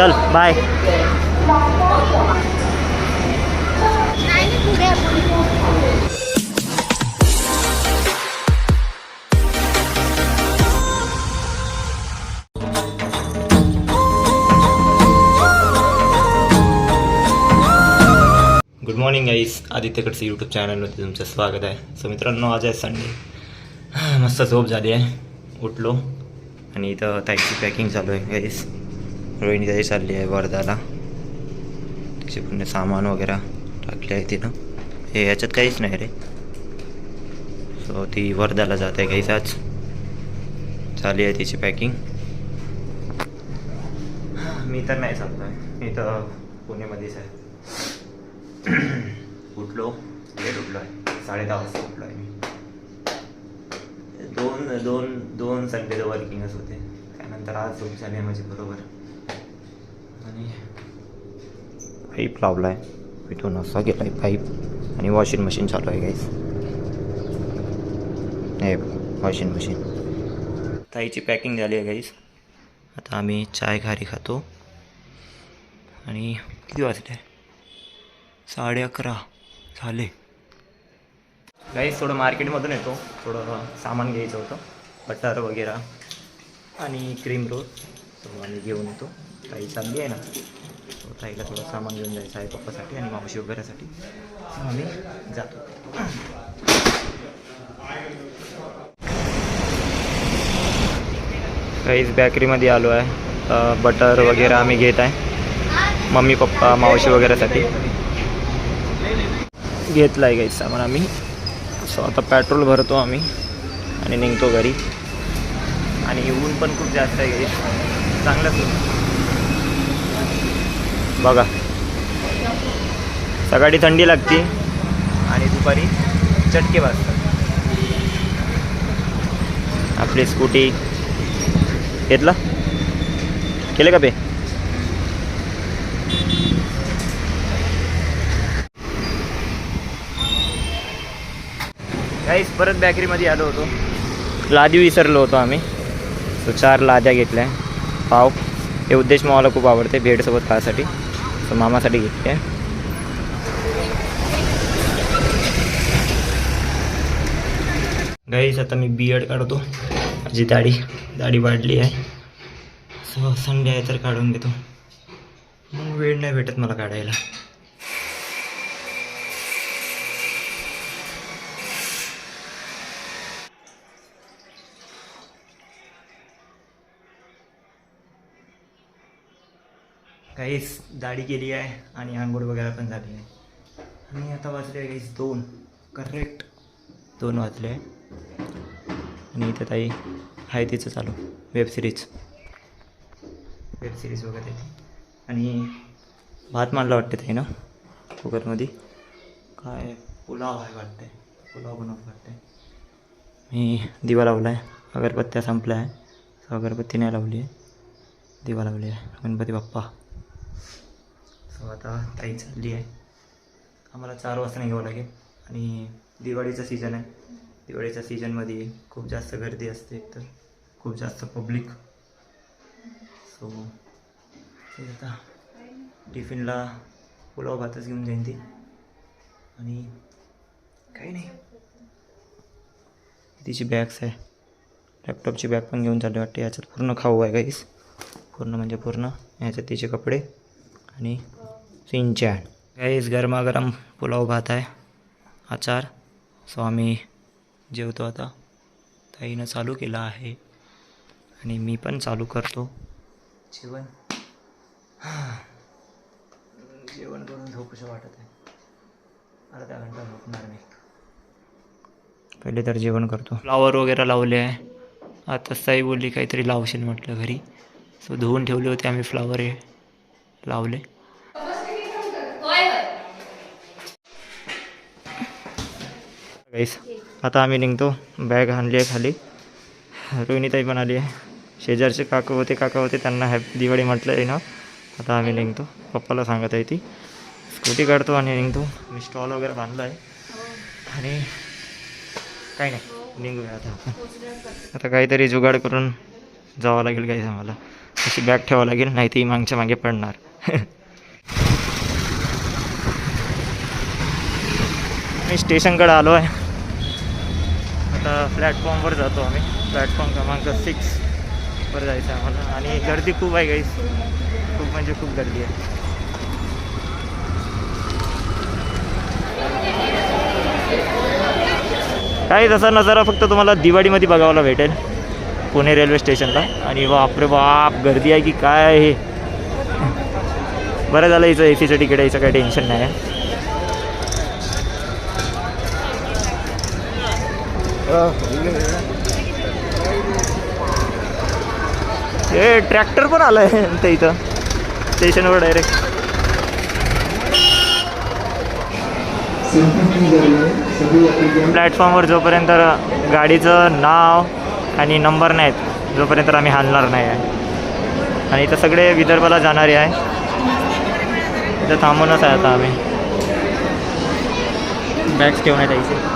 चल bye. Good morning गाईस, आदित्यकडचं YouTube चॅनलमध्ये तुमचं स्वागत आहे. सो मित्रांनो, आज आहे संडे. मस्त झोप झाली आहे, उठलो आणि इथं ताईची पॅकिंग चालू आहे गाईस. रोहिणी ताई चालली आहे वर्धाला, तिचे पूर्ण सामान वगैरे टाकले आहे तिनं. हे याच्यात काहीच नाही रे. सो ती वर्धाला जात आहे गाईस. आज चालली आहे तिची पॅकिंग. मी तर नाही चाललो आहे, मी तर पुणेमध्येच आहे. उठलो, लेट उठलो आहे, 10:30 वाजता उठलो आहे मी. दोन संडे तर वर्किंगच होते. त्यानंतर आज झोप झाली आहे माझी बरोबर. आणि पाईप लावला आहे, इथून असा गेला आहे पाईप. आणि वॉशिंग मशीन चालू आहे गाईस. हे वॉशिंग मशीन. ताईची पॅकिंग झाली आहे गाईस. आता आम्ही चाय खारी खातो. आणि किती वाजले? 11:30 झाले गाईस. थोडं मार्केटमधून येतो, थोडं सामान घ्यायचं होतं, बटर वगैरे आणि क्रीम रोल. तो आम्ही घेऊन येतो. ताई चालली आहे ना, तो ताईला थोडं सामान घेऊन जायचं आहे पप्पासाठी आणि मावशी वगैरेसाठी. आम्ही जातो. गाईस बेकरीमध्ये आलो आहे. बटर वगैरे आम्ही घेत आहे, मम्मी पप्पा मावशी वगैरेसाठी घेतलं आहे गाईस सामान आम्ही. सो आता पेट्रोल भरतो आम्ही आणि निघतो घरी. आणि ऊन पण खूप जास्त आहे गाईस, चांगलंच ऊन बघा. सकाळी थंडी लागते आणि दुपारी चटके वाजतात. आपली स्कूटी घेतला, केले का पे? गाईस परत बेकरीमध्ये आलो होतो, लादी विसरलो होतो आम्ही. सो 4 लाद्या घेतल्या. पाव हे उद्देश मामाला खूप आवडते भेडसोबत खाण्यासाठी, सो मामासाठी घेतले. गाईस आता मी बियर्ड काढतो. माझी दाढी वाढली आहे. सो संडे आहे तर काढून घेतो, मग वेळ नाही भेटत मला काढायला. गाईस दाढी केली आहे आणि आंघोळ वगैरे पण झाली आहे. आणि आता वाजले गाईस 2, करेक्ट 2 वाजले आहे. आणि इथं ताई आहे तिचं चालू वेब सिरीज वगैरे. आणि भात मांडला वाटते ताई ना कुकरमध्ये. काय पुलाव आहे वाटते, पुलाव बनवत वाटते. मी दिवा लावला आहे, अगरबत्त्या संपल्या आहे. सो अगरबत्ती नाही लावली आहे, दिवा लावली आहे. गणपती बाप्पा. सो आता ताई चालली आहे. आम्हाला 4 वाजता निघावं लागेल. आणि दिवाळीचा सीझन आहे. दिवाळीच्या सीझनमध्ये खूप जास्त गर्दी असते, तर खूप जास्त पब्लिक. सो आता टिफिनला पुलाव भातच घेऊन जाईन ती. आणि काही नाही, तिची बॅग्स आहे, लॅपटॉपची बॅग पण घेऊन चालली वाटते. याच्यात पूर्ण खाऊ आहे गाईस, पूर्ण म्हणजे पूर्ण. याच्यात तिचे कपडे आणि सिंचन. गाईस गरमागरम पुलाव भात आहे, आचार. सो आम्ही जेवतो आता. ताईनं चालू केला आहे आणि मी पण चालू करतो जेवण. जेवण करून झोपूशी वाटत आहे. अर्धा घंटा झोपणार मी. पहिले तर जेवण करतो. फ्लावर वगैरे लावले आहे. आता साई बोलली काहीतरी लावशील म्हटलं घरी. सो धुवून ठेवले होते आम्ही फ्लावर, हे लावले. गाईस आता आम्ही निघतो. बॅग आणली आहे खाली. रोहिणीताई पण आली आहे. शेजारचे काका होते त्यांना हॅपी दिवाळी म्हटलं आहे ना. आता आम्ही निघतो. पप्पाला सांगत आहे ती. स्कूटी काढतो आणि निघतो. मी स्टॉल वगैरे बांधला आहे आणि काही नाही, निघूया आता. आता काहीतरी जुगाड करून जावं लागेल गाईस आम्हाला. अशी बॅग ठेवावं लागेल, नाही ती मागच्या मागे पडणार. मी स्टेशनकडे आलो आहे. आता प्लॅटफॉर्मवर जातो आम्ही. प्लॅटफॉर्म क्रमांक 6 वर जायचं आहे आम्हाला. आणि गर्दी खूप आहे गाईस, खूप म्हणजे खूप गर्दी आहे. काही तसा नजारा फक्त तुम्हाला दिवाळीमध्ये बघायला भेटेल पुणे रेल्वे स्टेशनला. आणि बापरे बाप गर्दी आहे की काय आहे हे. बरं झालं हिचं AC तिकीट यायचं काही टेन्शन नाही आहे. हे ट्रॅक्टर पण आलं आहे ते इथं स्टेशनवर डायरेक्ट. प्लॅटफॉर्मवर जोपर्यंत गाडीचं नाव आणि नंबर नाहीत जोपर्यंत आम्ही हलणार नाही आहे. आणि इथं सगळे विदर्भाला जाणारे आहे. इथं थांबूनच आहे आता आम्ही. बॅग्स ठेवण्यात यायचे.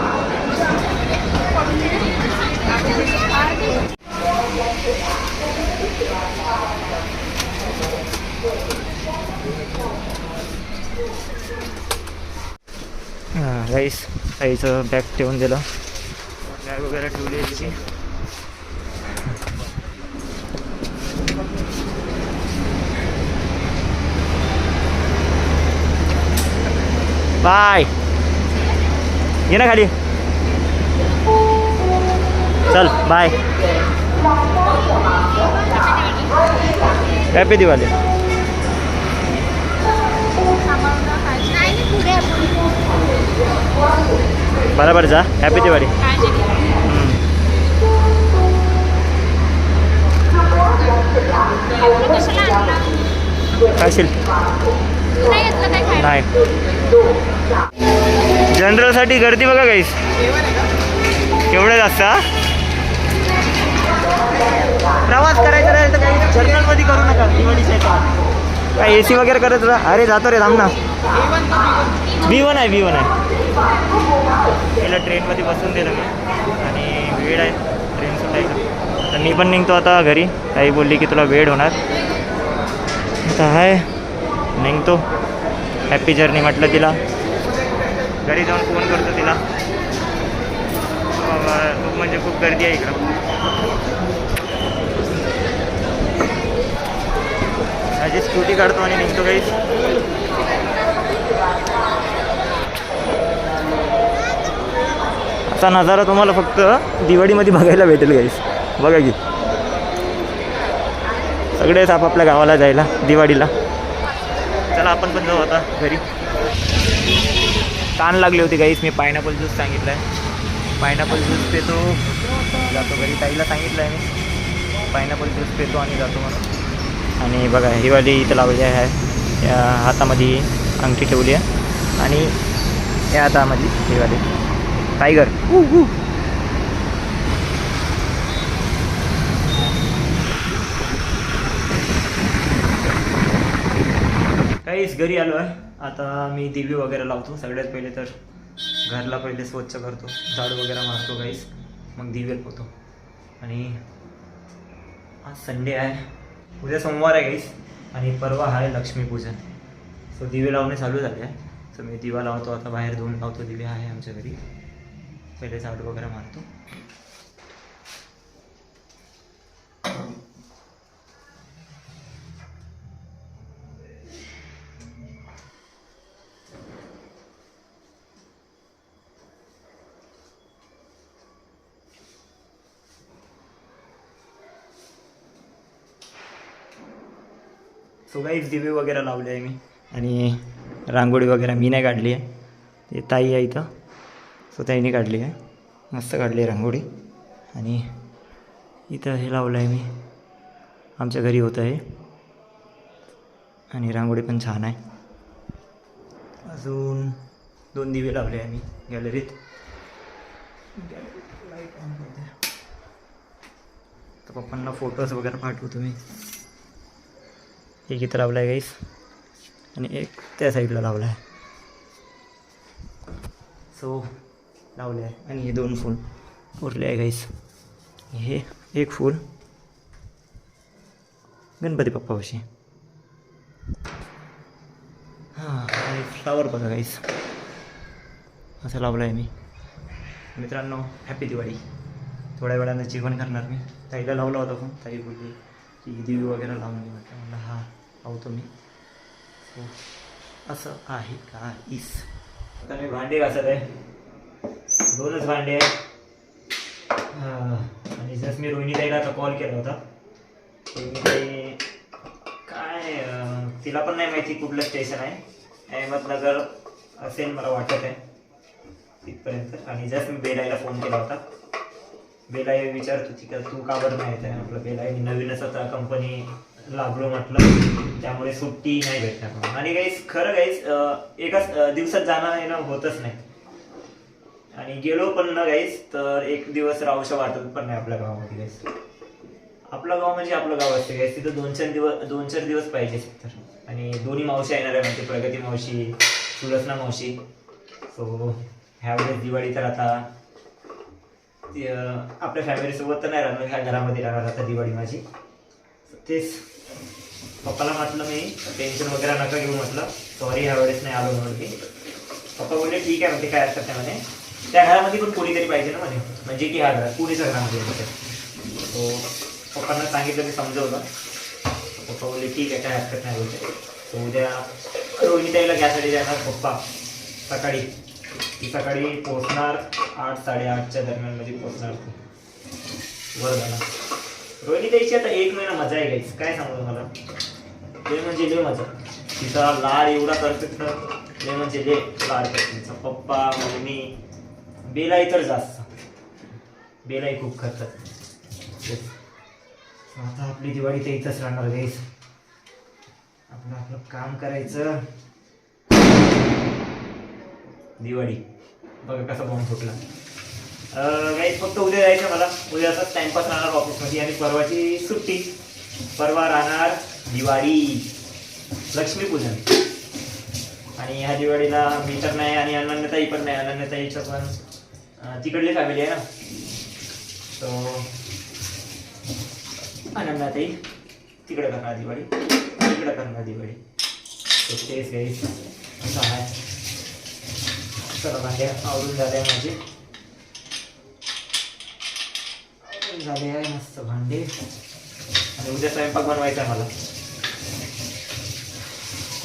गाईस आईचं बॅग ठेवून दिलं. बॅग वगैरे ठेवली याची. बाय, ये ना खाली. चल बाय. हॅपी दिवाळी. बरोबर जा. हॅपी दिवाळी. खाशील नाही. जनरलसाठी गर्दी बघा गाईस केवढं जास्त. प्रवास करायचा राहील तर काही जनरलमध्ये करू नका दिवाळीच्या. काय AC वगैरे करत राहा. अरे जातो रे, थांब ना. B1 आहे, B1 आहे. पहिलं ट्रेनमध्ये बसून दिलं मी. आणि वेळ आहे ट्रेन सुटायला, तर मी पण निघतो आता घरी. ताई बोलली की तुला वेळ होणार. आता आहे निघतो. हॅपी जर्नी म्हटलं तिला. घरी जाऊन फोन करतो तिला. खूप म्हणजे खूप गर्दी आहे इकडं. माझी स्कूटी काढतो आणि निघतो काही. असा नजारा तुम्हाला फक्त दिवाळीमध्ये बघायला भेटेल गाईस. बघा की सगळेच आपापल्या गावाला जायला दिवाळीला. चला आपण पण जाऊ आता घरी. ताण लागली होती गाईस. मी पायनॅपल ज्यूस सांगितलं आहे. पायनॅपल ज्यूस पितो, जातो घरी. ताईला सांगितलं आहे मी पायनॅपल ज्यूस पितो आणि जातो म्हणून. आणि बघा ही वाली इथं लावली आहे. या हातामध्ये अंगठी ठेवली आहे आणि या हातामध्ये ही वाली टायगर. काहीच घरी आलो आहे. आता मी दिवे वगैरे लावतो. सगळ्यात पहिले तर घरला पहिले स्वच्छ करतो, झाडू वगैरे मारतो गाईस, मग दिवे लावतो. आणि आज संडे आहे, उद्या सोमवार आहे गाईस, आणि परवा आहे लक्ष्मीपूजन. सो दिवे लावणे चालू झाले आहे. सो मी दिवा लावतो आता. बाहेर धुवून लावतो. दिवे आहे आमच्या घरी. पहिले झाडू वगैरे मारतो. सो गाईस दिवे वगैरे लावले आहे मी. आणि रांगोळी वगैरे मी नाही काढली आहे, ते ताई आहे इथं. सो ताईने काढली आहे, मस्त काढली आहे रांगोळी. आणि इथं हे लावलं आहे मी, आमच्या घरी होतं हे. आणि रांगोळी पण छान आहे. अजून 2 दिवे लावले आहे मी गॅलरीत. लाईट ऑन करते. तर पप्पांना फोटोज वगैरे पाठवतो मी. एक इथं लावला आहे गाईस, आणि एक त्या साईडला लावला आहे. सो लावले आहे. आणि हे 2 फूल उरले आहे गाईस. हे एक फूल गणपती बाप्पापाशी. हां, आणि फ्लावर बघा गाईस, असं लावलं आहे मी. मित्रांनो हॅपी दिवाळी. थोड्या वेळानं जेवण करणार मी. ताईला लावला होता फोन, ताई बोलली की दिवी वगैरे लावून घे म्हटलं. म्हणलं हां लावतो मी. सो असं आहे का इस. आता मी भांडे घासत आहे, 2च भांडे आहे. आणि जस्ट मी रोहिणी ताईला आता कॉल केला होता. रोहिणी ताई काय तिला पण नाही माहिती कुठलं स्टेशन आहे. अहमदनगर असेल मला वाटत आहे तिथपर्यंत. आणि जस्ट मी बेलाईला फोन केला होता. बेलाई विचारत होती का तू का बरं नाही येत आहे म्हटलं. बेलाई मी नवीनच आता कंपनी लागलो म्हटलं, त्यामुळे सुट्टी नाही भेटणार म्हणून. आणि गाईस खरं गाईस एकाच दिवसात जाणं येणं होतच नाही. आणि गेलो पण ना गाईस तर एक दिवस राहूशा वाटत पण नाही आपल्या गावामध्ये गाईस. आपलं गाव म्हणजे आपलं गाव असते गाईस. तिथं 2-4 दिवस पाहिजे तर. आणि दोन्ही मावशी येणार आहे म्हणजे प्रगती मावशी, सुलसना मावशी. सो ह्यावेळेस दिवाळी तर आता आपल्या फॅमिलीसोबत तर नाही राहणार, ह्या घरामध्ये राहणार आता दिवाळी माझी. तेच पप्पाला म्हटलं मी टेन्शन वगैरे नका घेऊ म्हटलं, सॉरी ह्यावेळेस नाही आलो म्हणून मी. पप्पा बोलले ठीक आहे म्हणजे काय हरकत नाही म्हणे. त्या घरामध्ये पण कोणीतरी पाहिजे ना म्हणे, म्हणजे की ह्या घरात पुढेच्या घरामध्ये येते. सो पप्पांना सांगितलं मी समजवलं. पप्पा बोलले ठीक आहे काय हरकत नाही बोलते. सो उद्या रोहिणी ताईला घ्यायसाठी जाणार पप्पा सकाळी. ती सकाळी पोचणार 8-8:30च्या दरम्यानमध्ये पोचणार ती वर्धाला. रोहिणी ताईची आता 1 महिना मजा आहे गाईस, काय सांगू तुम्हाला. लय म्हणजे लय मजा. तिचा लाड एवढा करते तर लय म्हणजे लय लाड करते तिचा पप्पा मम्मी. बेलाई तर जास्त, बेलाई खूप करतात. आता आपली दिवाळी तर इथंच राहणार गाईस. आपलं आपलं काम करायचं. दिवाळी बघा कसा बॉम्ब फुटला. गाईस फक्त उद्या जायचं मला. उद्या असंच टाइमपास राहणार ऑफिसमध्ये. आणि परवाची सुट्टी. परवा राहणार दिवाळी, लक्ष्मीपूजन. आणि ह्या दिवाळीला मी तर नाही आणि अनन्यताई पण नाही. अनन्यताईचं पण तिकडली फॅमिली आहे ना, तो अनन्यताई तिकडे करणार दिवाळी, तिकडे करणार दिवाळी. तो तेच गाईस असं आहे. चला भांडे आवडून झाले आहे माझे, झाले आहे मस्त भांडे. आणि उद्या स्वयंपाक बनवायचा आहे मला.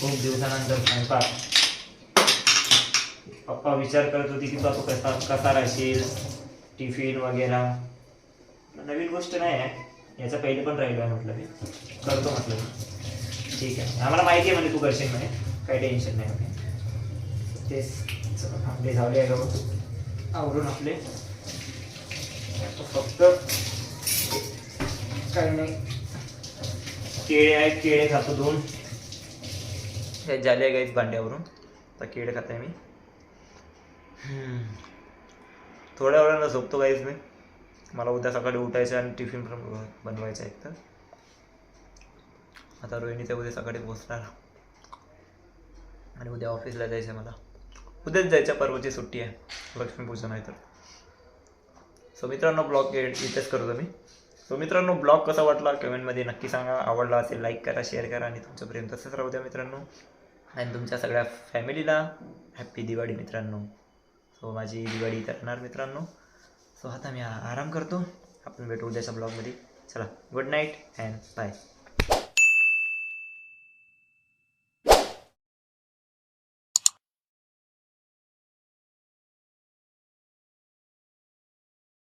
खूप दिवसानंतर स्वयंपाक. पप्पा विचार करत होती की तू कसा राहशील, टिफिन वगैरे. नवीन गोष्ट नाही आहे, याचा पहिले पण राहिलो आहे म्हटलं मी करतो म्हटलं. ठीक आहे आम्हाला माहिती आहे म्हणजे तू करशील म्हणे, काही टेन्शन नाही ओके. तेच आपले झाले आहे गं आवरून आपले. फक्त काही नाही, केळे आहेत, केळे खातो 2. हे झाले आहे गाईस भांड्यावरून. तर केळे खात आहे मी. थोड्या वेळानं झोपतो गाईस मी. मला उद्या सकाळी उठायचं आणि टिफिन पण बनवायचं आहे. तर आता रोहिणीच्या उद्या सकाळी पोचणार आणि उद्या ऑफिसला जायचं आहे मला. उद्याच जायचं, परवाची सुट्टी आहे, लक्ष्मीपूजन आहे तर. सो मित्रांनो ब्लॉग इथेच करतो मी. सो मित्रांनो ब्लॉग कसा वाटला कमेंटमध्ये नक्की सांगा. आवडला असेल लाईक करा, शेअर करा आणि तुमचं प्रेम तसंच राहू द्या मित्रांनो. आणि तुमच्या सगळ्या फॅमिलीला हॅप्पी दिवाळी मित्रांनो. सो माझी दिवाळी करणार मित्रांनो. सो आता मी आराम करतो. आपण भेटू उद्याच्या ब्लॉगमध्ये. चला गुड नाईट अँड बाय.